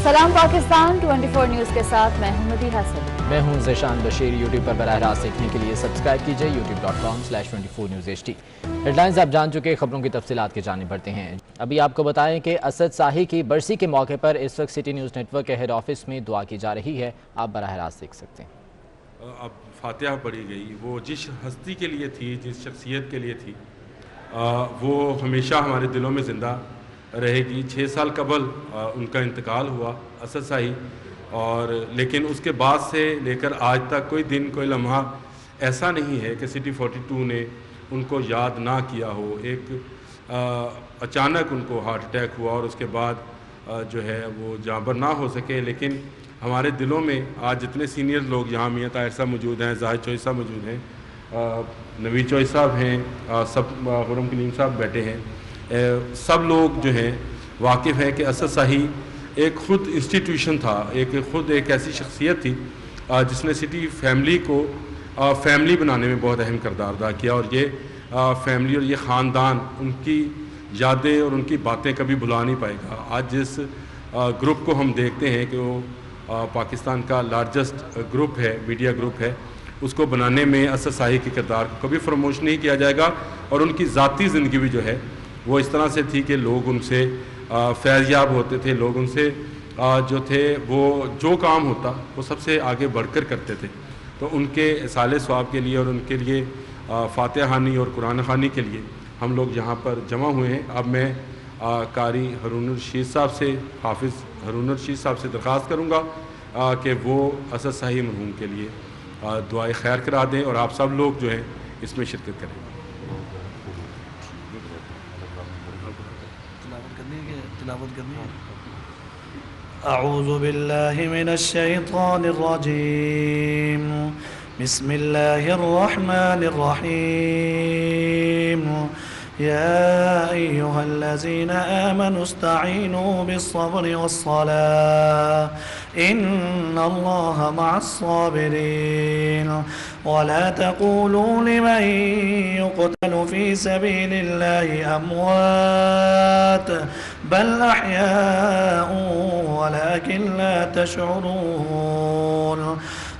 سلام پاکستان 24 نیوز کے ساتھ میں ہوں مدیحہ سلیم۔ میں ہوں ذیشان بشیر۔ یوٹیوب پر براہ راست دیکھنے کے لیے سبسکرائب کیجئے youtube.com/24newsht۔ ہیڈ لائنز آپ جان چکے، خبروں کی تفصیلات کی جانب بڑھتے ہیں۔ ابھی آپ کو بتائیں کہ اسد صاحی کی برسی کے موقع پر اس وقت سٹی نیوز نیٹ ورک کے ہیڈ آفس میں دعا کی جا رہی ہے، آپ براہ راست دیکھ سکتے ہیں۔ اب فاتحہ پڑھی گئی، وہ جس ہستی کے لیے تھی، جس شخصیت کے لیے تھی، وہ ہمیشہ ہمارے دلوں میں زندہ رہے گی۔ 6 سال قبل ان کا انتقال ہوا اسد صاحی، اور لیکن اس کے بعد سے لے کر آج تک کوئی دن کوئی لمحہ ایسا نہیں ہے کہ سٹی 42 نے ان کو یاد نہ کیا ہو۔ ایک اچانک ان کو ہارٹ اٹیک ہوا اور اس کے بعد جو ہے وہ جاں بر نہ ہو سکے، لیکن ہمارے دلوں میں آج جتنے سینئر لوگ یہاں میاں طاہر صاحب موجود ہیں، زاہد چوہی صاحب موجود ہیں، نوید چوہی صاحب ہیں، سب خرم کلیم صاحب بیٹھے ہیں، سب لوگ جو ہیں واقف ہیں کہ اسد صاحی ایک خود انسٹیٹیوشن تھا، خود ایک ایسی شخصیت تھی جس نے سٹی فیملی کو فیملی بنانے میں بہت اہم کردار ادا کیا، اور یہ فیملی اور یہ خاندان ان کی یادیں اور ان کی باتیں کبھی بھلا نہیں پائے گا۔ آج جس گروپ کو ہم دیکھتے ہیں کہ وہ پاکستان کا لارجسٹ گروپ ہے، میڈیا گروپ ہے، اس کو بنانے میں اسد صاحی کے کردار کو کبھی فراموش نہیں کیا جائے گا، اور ان کی ذاتی زندگی بھی جو ہے وہ اس طرح سے تھی کہ لوگ ان سے فیض یاب ہوتے تھے، لوگ ان سے جو تھے وہ جو کام ہوتا وہ سب سے آگے بڑھ کر کرتے تھے۔ تو ان کے اصالِ ثواب کے لیے اور ان کے لیے فاتحہ خوانی اور قرآن خوانی کے لیے ہم لوگ یہاں پر جمع ہوئے ہیں۔ اب میں قاری ہارون الرشید صاحب سے، حافظ ہارون الرشید صاحب سے درخواست کروں گا کہ وہ اسد صاحی مرحوم کے لیے دعائے خیر کرا دیں، اور آپ سب لوگ جو ہیں اس میں شرکت کریں۔ اعوذ باللہ من الشیطان الرجیم، بسم اللہ الرحمن الرحیم، یا ایہا الذین آمنوا استعینوا بالصبر والصلاة ان اللہ مع الصابرین، ولا تقولوا لمن يقتل في سبيل الله أموات بل أحياء ولكن لا تشعرون،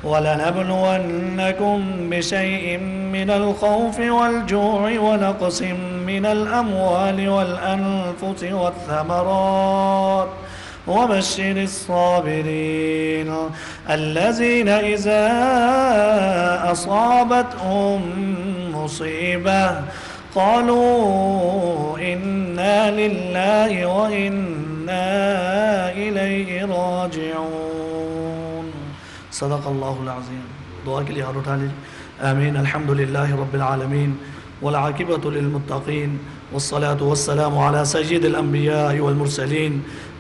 ولنبلونكم بشيء من الخوف والجوع ونقص من الأموال والأنفس والثمرات وبشر الصابرين الذين إذا أصابتهم مصيبة قالوا إنا لله وإنا إليه راجعون۔ صدق اللہ العظیم۔ دعا کے لیے ہاتھ اٹھا لیجیے۔ آمین۔ الحمدللہ رب العالمین والعاقبۃ للمتقین والصلاة والسلام على سید الانبیاء والمرسلین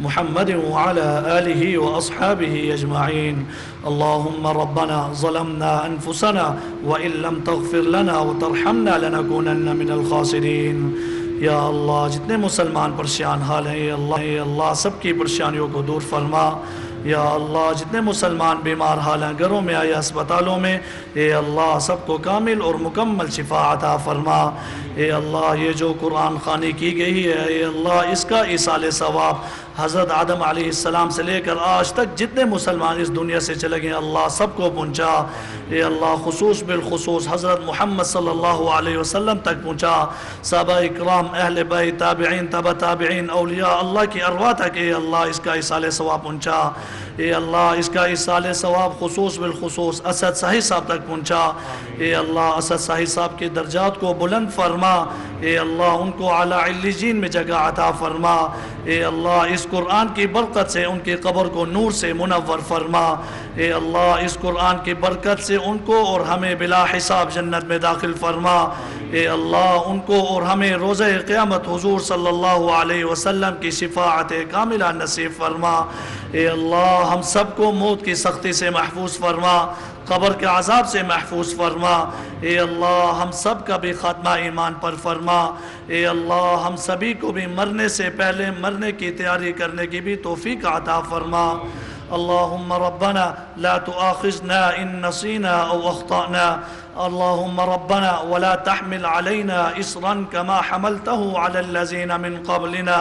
محمد وعلى آلہ واصحابہ اجمعین۔ اللہم ربنا ظلمنا انفسنا وان لم تغفر لنا وترحمنا لنکونن من الخاسرین۔ یا اللہ جتنے مسلمان پریشان حال ہیں، اے اللہ سب کی پریشانیوں کو دور فرما۔ یا اللہ جتنے مسلمان بیمار حال ہیں، گھروں میں آیا اسپتالوں میں، اے اللہ سب کو کامل اور مکمل شفا عطا فرما۔ اے اللہ یہ جو قرآن خوانی کی گئی ہے، اے اللہ اس کا ایصال ثواب حضرت آدم علیہ السلام سے لے کر آج تک جتنے مسلمان اس دنیا سے چلے گئے، اللہ سب کو پہنچا۔ اے اللہ خصوص بالخصوص حضرت محمد صلی اللہ علیہ وسلم تک پہنچا، صحابہ اکرام، اہل بیت، تابعین، تبع تابعین، اولیاء اللہ کی ارواح تک اے اللہ اس کا ایصال ثواب پہنچا۔ اے اللہ اس کا ایصال ثواب خصوص بالخصوص اسد صاحی صاحب تک پہنچا۔ اے اللہ اسد صاحی صاحب کے درجات کو بلند فرما۔ اے اللہ ان کو اعلیٰ علیین میں جگہ عطا فرما۔ اے اللہ اس قرآن کی برکت سے ان کی قبر کو نور سے منور فرما۔ اے اللہ اس قرآن کی برکت سے ان کو اور ہمیں بلا حساب جنت میں داخل فرما۔ اے اللہ ان کو اور ہمیں روزہ قیامت حضور صلی اللہ علیہ وسلم کی شفاعت کاملہ نصیب فرما۔ اے اللہ ہم سب کو موت کی سختی سے محفوظ فرما، قبر کے عذاب سے محفوظ فرما۔ اے اللہ ہم سب کا بھی خاتمہ ایمان پر فرما۔ اے اللہ ہم سبھی کو بھی مرنے سے پہلے مرنے کی تیاری کرنے کی بھی توفیق عطا فرما۔ اللہم ربنا لا تؤاخذنا ان نسینا او اخطأنا، اللہم ربنا ولا تحمل علينا اصرا كما حملته على الذين من قبلنا،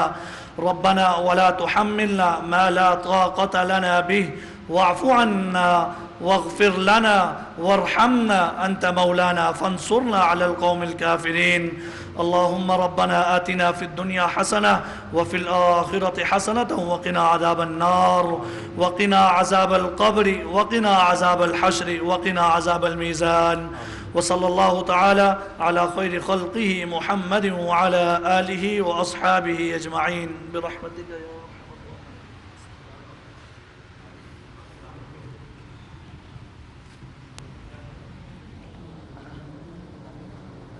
ربنا ولا تحملنا ما لا طاقة لنا به واعف عنا واغفر لنا وارحمنا أنت مولانا فانصرنا على القوم الكافرين اللهم ربنا آتنا في الدنيا حسنة وفي الآخرة حسنة وقنا عذاب النار وقنا عذاب القبر وقنا عذاب الحشر وقنا عذاب الميزان وصلى الله تعالى على خير خلقه محمد وعلى آله وأصحابه أجمعين برحمتك يا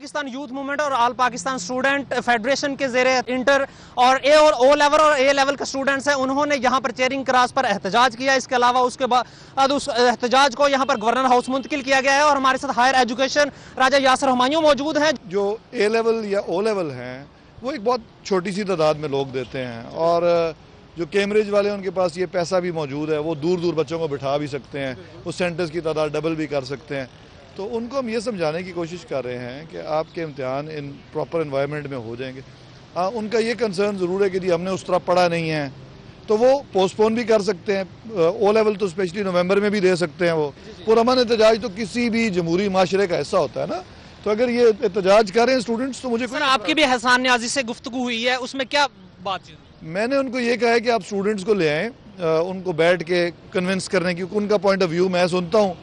پاکستان یوتھ موومنٹ اور آل پاکستان اسٹوڈنٹ فیڈریشن کے زیر انٹر اور اے اور او لیول اور اے لیول کے اسٹوڈنٹس ہیں، انہوں نے یہاں پر چیئرنگ کراس پر احتجاج کیا. اس کے علاوہ اس کے بعد اس احتجاج کو یہاں پر گورنر ہاؤس منتقل کیا گیا ہے. اور ہمارے ساتھ ہائر ایجوکیشن راجہ یاسر ہمایوں موجود ہیں. جو اے لیول یا او لیول ہیں وہ ایک بہت چھوٹی سی تعداد میں لوگ دیتے ہیں، اور جو کیمبرج والے ان کے پاس یہ پیسہ بھی موجود ہے، وہ دور دور بچوں کو بٹھا بھی سکتے ہیں، اس سینٹرز کی تعداد ڈبل بھی کر سکتے ہیں. تو ان کو ہم یہ سمجھانے کی کوشش کر رہے ہیں کہ آپ کے امتحان ان پراپر انوائرمنٹ میں ہو جائیں گے. ان کا یہ کنسرن ضرور ہے کہ جی ہم نے اس طرح پڑھا نہیں ہے، تو وہ پوسٹ پون بھی کر سکتے ہیں. او لیول تو اسپیشلی نومبر میں بھی دے سکتے ہیں. وہ پرامن احتجاج تو کسی بھی جمہوری معاشرے کا حصہ ہوتا ہے نا. تو اگر یہ احتجاج کر رہے ہیں اسٹوڈنٹس تو مجھے سر آپ کی بھی احسان نیازی سے گفتگو ہوئی ہے، اس میں کیا بات چیت؟ میں نے ان کو یہ کہا ہے کہ آپ اسٹوڈنٹس کو لے آئیں، ان کو بیٹھ کے کنونس کرنے کی، ان کا پوائنٹ آف ویو میں سنتا ہوں.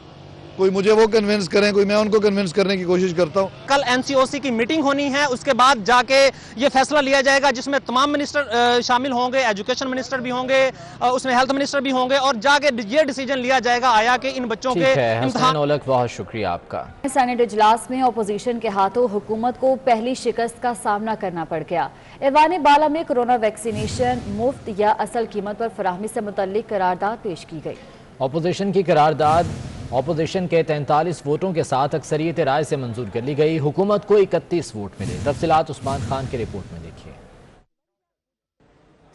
کوئی مجھے وہ کنونس کریں، کوئی میں ان کو کنونس کرنے کی کوشش کرتا ہوں. کل این سی او سی کی میٹنگ ہونی ہے، اس کے بعد جا کے یہ فیصلہ لیا جائے گا جس میں تمام منسٹر شامل ہوں گے، ایجوکیشن منسٹر بھی ہوں گے، اس میں ہیلتھ منسٹر بھی ہوں گے، اور جا کے یہ ڈیسیجن لیا جائے گا آیا کہ ان بچوں کے امتحان. اولک بہت شکریہ آپ کا. سینیٹ اجلاس میں اپوزیشن کے ہاتھوں حکومت کو پہلی شکست کا سامنا کرنا پڑ گیا. ایوان بالا میں کرونا ویکسینیشن مفت یا اصل قیمت پر فراہمی سے متعلق قرارداد پیش کی گئی. اپوزیشن کی قرارداد اپوزیشن کے 43 ووٹوں کے ساتھ اکثریت رائے سے منظور کر لی گئی. حکومت کو 31 ووٹ ملے. تفصیلات عثمان خان کی رپورٹ میں دیکھیے.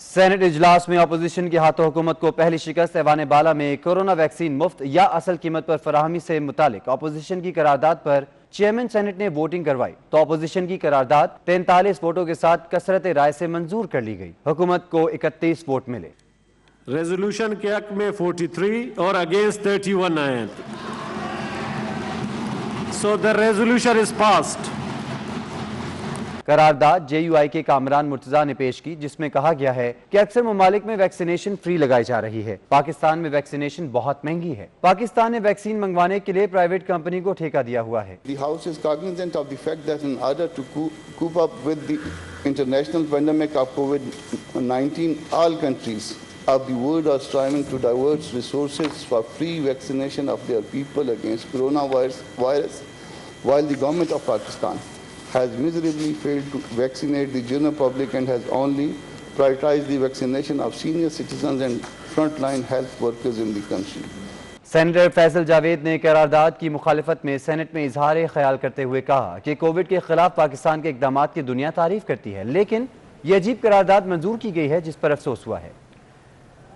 سینٹ اجلاس میں اپوزیشن کے ہاتھوں حکومت کو پہلی شکست. ایوان بالا میں کرونا ویکسین مفت یا اصل قیمت پر فراہمی سے متعلق اپوزیشن کی قرارداد پر چیئرمین سینٹ نے ووٹنگ کروائی تو اپوزیشن کی قرارداد 43 ووٹوں کے ساتھ کثرت رائے سے منظور کر لی گئی. حکومت کو 31 ووٹ ملے. ریزولوشن کے حق میں 43 اور اگینسٹ 31 آئے. So the resolution is passed. قرارداد جے یو آئی کے کامران مرتضیٰ نے پیش کی، جس میں کہا گیا ہے کہ اکثر ممالک میں ویکسینیشن فری لگائی جا رہی ہے. پاکستان میں ویکسینیشن بہت مہنگی ہے. پاکستان نے ویکسین منگوانے کے لیے پرائیویٹ کمپنی کو ٹھیکہ دیا ہوا ہے. The House is cognizant of the fact that in order to cope up with the international pandemic of COVID-19, all countries of the world are striving to divert resources for free vaccination of their people against coronavirus, while the government of Pakistan has miserably failed to vaccinate the general public and has only prioritized the vaccination of senior citizens and frontline health workers in the country. Senator Faisal Javed نے قرارداد کی مخالفت میں Saint میں اظہار خیال کرتے ہوئے کہا کہ کووڈ کے خلاف پاکستان کے اقدامات کی دنیا تعریف کرتی ہے، لیکن یہ عجیب قرارداد منظور کی گئی ہے جس پر افسوس ہوا ہے.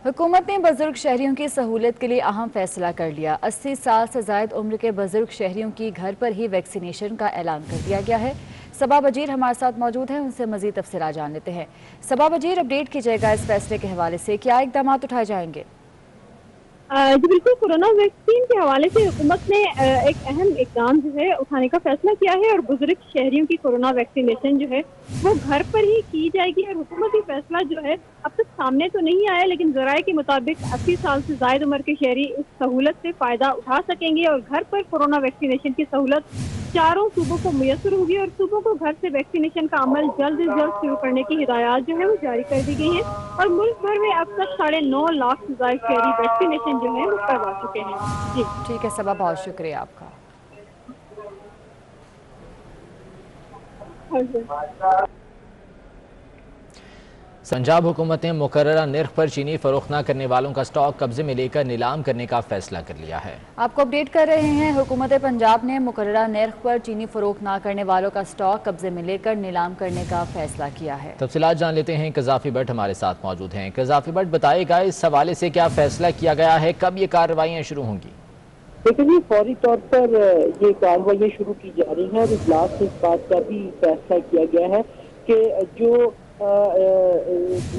حکومت نے بزرگ شہریوں کی سہولت کے لیے اہم فیصلہ کر لیا. 80 سال سے زائد عمر کے بزرگ شہریوں کی گھر پر ہی ویکسینیشن کا اعلان کر دیا گیا ہے. صبا وزیر ہمارے ساتھ موجود ہیں، ان سے مزید تفصیلات جان لیتے ہیں. صبا وزیر، اپڈیٹ کیجیے گا اس فیصلے کے حوالے سے، کیا اقدامات اٹھائے جائیں گے؟ جی بالکل، کورونا ویکسین کے حوالے سے حکومت نے ایک اہم اقدام جو ہے اٹھانے کا فیصلہ کیا ہے، اور بزرگ شہریوں کی کورونا ویکسینیشن جو ہے وہ گھر پر ہی کی جائے گی. اور حکومتی فیصلہ جو ہے اب تک سامنے تو نہیں آیا، لیکن ذرائع کے مطابق 80 سال سے زائد عمر کے شہری اس سہولت سے فائدہ اٹھا سکیں گے، اور گھر پر کورونا ویکسینیشن کی سہولت چاروں صوبوں کو میسر ہوگی، اور صوبوں کو گھر سے ویکسینیشن کا عمل جلد از جلد شروع کرنے کی ہدایات جو ہے وہ جاری کر دی گئی ہیں. اور ملک بھر میں اب تک 9.5 لاکھ سے زائد شہری ویکسینیشن جو ہے وہ کروا چکے ہیں. جی ٹھیک ہے صبا، بہت شکریہ آپ کا. پنجاب حکومت نے مقررہ نرخ پر چینی فروخت نہ کرنے والوں کا سٹاک قبضے میں لے کر نیلام کرنے کا فیصلہ کر لیا ہے. آپ کو اپڈیٹ کر رہے ہیں، حکومت پنجاب نے مقررہ نرخ پر چینی فروخت نہ کرنے والوں کا سٹاک قبضے میں لے کر نیلام کرنے کا فیصلہ کیا ہے. تفصیلات جان لیتے ہیں، قذافی بٹ ہمارے ساتھ موجود ہیں. قذافی بٹ، بتائے گا اس حوالے سے کیا فیصلہ کیا گیا ہے، کب یہ کارروائیاں شروع ہوں گی؟ دیکھیں جی، فوری طور پر یہ کارروائیاں شروع کی جا رہی ہیں، اور اجلاس سے اس بات کا بھی فیصلہ کیا گیا ہے کہ جو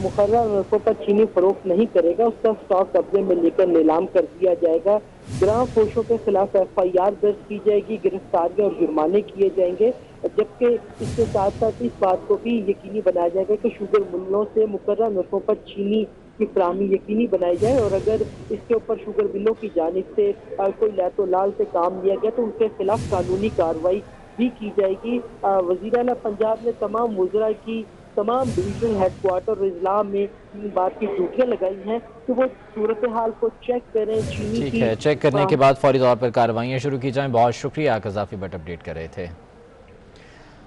مقررہ نرخوں پر چینی فروخت نہیں کرے گا اس کا سٹاک قبضے میں لے کر نیلام کر دیا جائے گا. گراں فروشوں کے خلاف FIR درج کی جائے گی، گرفتاریاں اور جرمانے کیے جائیں گے، جبکہ اس کے ساتھ ساتھ اس بات کو بھی یقینی بنایا جائے گا کہ شوگر ملوں سے مقررہ نرخوں پر چینی کی فراہمی یقینی بنائی جائے، اور اگر اس کے اوپر شوگر ملوں کی جانب سے کوئی لعت و لال سے کام لیا گیا تو ان کے خلاف قانونی کارروائی بھی کی جائے گی. وزیر اعلیٰ پنجاب نے تمام وزراء کی تمام ڈویژنل ہیڈ کوارٹر اور اضلاع میں بات کی ڈیوٹیاں لگائی ہیں کہ وہ صورتحال کو چیک کریں. ٹھیک ہے، چیک کرنے کے بعد فوری طور پر کارروائیاں شروع کی جائیں. بہت شکریہ قذافی بٹ، اپڈیٹ کر رہے تھے.